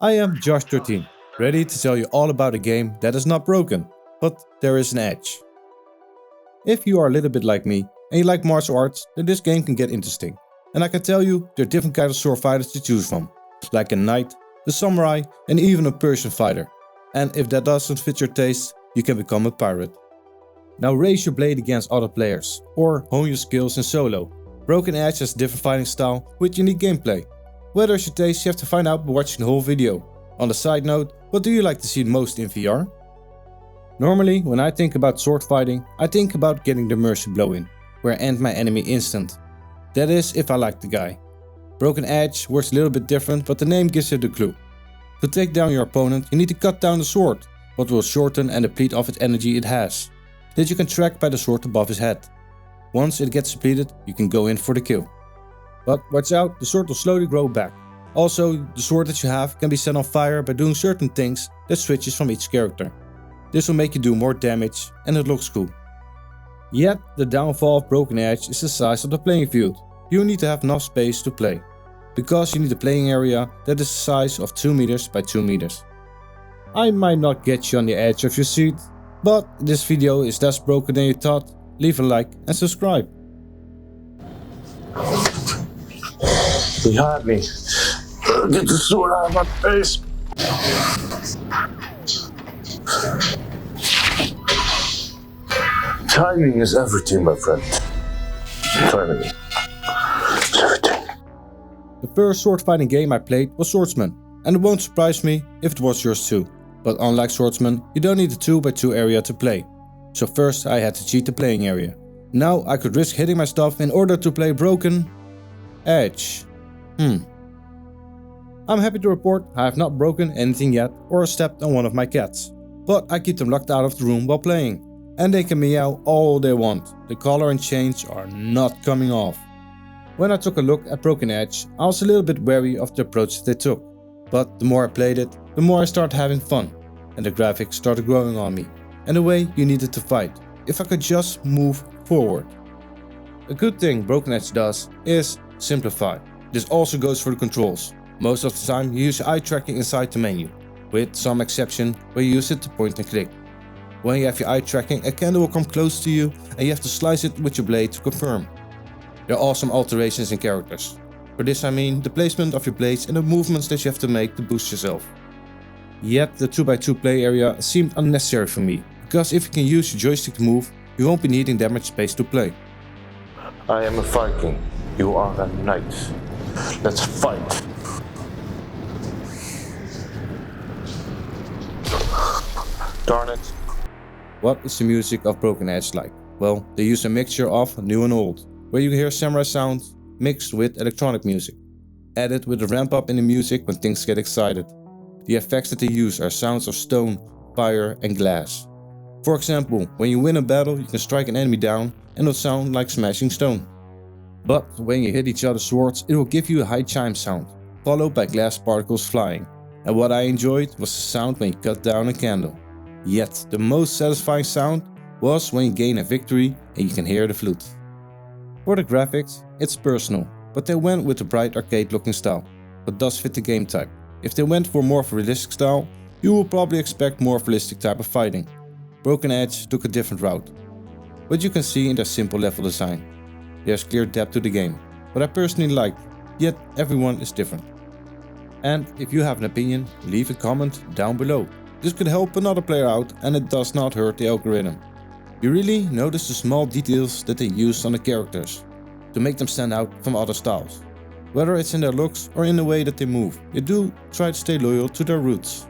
I am Josh13, ready to tell you all about a game that is not broken, but there is an edge. If you are a little bit like me and you like martial arts, then this game can get interesting. And I can tell you, there are different kinds of sword fighters to choose from, like a knight, a samurai, and even a Persian fighter. And if that doesn't fit your taste, you can become a pirate. Now raise your blade against other players, or hone your skills in solo. Broken Edge has a different fighting style with unique gameplay. Whether it's your taste, you have to find out by watching the whole video. On the side note, what do you like to see most in VR? Normally, when I think about sword fighting, I think about getting the mercy blow in, where I end my enemy instant. That is, if I like the guy. Broken Edge works a little bit different, but the name gives you the clue. To take down your opponent, you need to cut down the sword, what will shorten and deplete of its energy it has. That you can track by the sword above his head. Once it gets depleted, you can go in for the kill. But watch out, the sword will slowly grow back. Also, the sword that you have can be set on fire by doing certain things that switches from each character. This will make you do more damage and it looks cool. Yet, the downfall of Broken Edge is the size of the playing field. You need to have enough space to play. Because you need a playing area that is the size of 2 meters by 2 meters. I might not get you on the edge of your seat, but if this video is less broken than you thought, leave a like and subscribe. Behind me. Get the sword out of my face. Timing is everything, my friend. Timing is everything. The first sword fighting game I played was Swordsman, and it won't surprise me if it was yours too. But unlike Swordsman, you don't need a 2x2 area to play. So first I had to cheat the playing area. Now I could risk hitting my stuff in order to play Broken Edge. I'm happy to report I have not broken anything yet or stepped on one of my cats. But I keep them locked out of the room while playing. And they can meow all they want. The collar and chains are not coming off. When I took a look at Broken Edge, I was a little bit wary of the approach they took. But the more I played it, the more I started having fun. And the graphics started growing on me. And the way you needed to fight, if I could just move forward. A good thing Broken Edge does is simplify. This also goes for the controls. Most of the time you use eye tracking inside the menu, with some exception where you use it to point and click. When you have your eye tracking, a candle will come close to you and you have to slice it with your blade to confirm. There are awesome alterations in characters. For this I mean the placement of your blades and the movements that you have to make to boost yourself. Yet the 2x2 play area seemed unnecessary for me, because if you can use your joystick to move, you won't be needing that much space to play. I am a Viking. You are a knight. Let's fight. Darn it. What is the music of Broken Edge like? Well, they use a mixture of new and old, where you hear samurai sounds mixed with electronic music, added with a ramp up in the music when things get excited. The effects that they use are sounds of stone, fire and glass. For example, when you win a battle you can strike an enemy down and it will sound like smashing stone. But when you hit each other's swords it will give you a high chime sound, followed by glass particles flying. And what I enjoyed was the sound when you cut down a candle. Yet the most satisfying sound was when you gain a victory and you can hear the flute. For the graphics, it's personal, but they went with the bright arcade looking style, but does fit the game type. If they went for more of a realistic style, you will probably expect more realistic type of fighting. Broken Edge took a different route. But you can see in their simple level design. There's clear depth to the game, what I personally liked, yet everyone is different. And if you have an opinion, leave a comment down below. This could help another player out and it does not hurt the algorithm. You really notice the small details that they use on the characters to make them stand out from other styles. Whether it's in their looks or in the way that they move, they do try to stay loyal to their roots.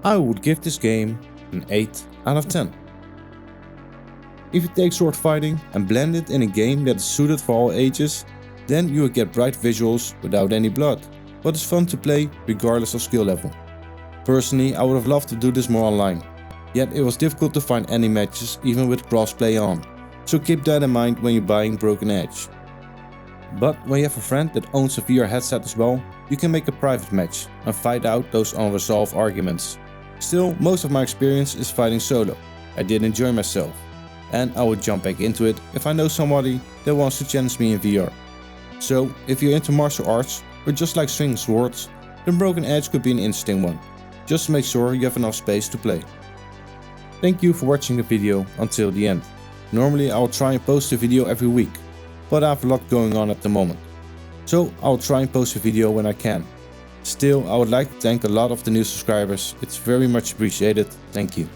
I would give this game an 8 out of 10. If you take sword fighting and blend it in a game that is suited for all ages, then you will get bright visuals without any blood, but it's fun to play regardless of skill level. Personally, I would have loved to do this more online, yet it was difficult to find any matches even with crossplay on, so keep that in mind when you're buying Broken Edge. But when you have a friend that owns a VR headset as well, you can make a private match and fight out those unresolved arguments. Still, most of my experience is fighting solo. I did enjoy myself, and I would jump back into it if I know somebody that wants to challenge me in VR. So if you're into martial arts or just like swinging swords, then Broken Edge could be an interesting one. Just make sure you have enough space to play. Thank you for watching the video until the end. Normally I will try and post a video every week, but I have a lot going on at the moment. So I'll try and post a video when I can. Still, I would like to thank a lot of the new subscribers. It's very much appreciated. Thank you.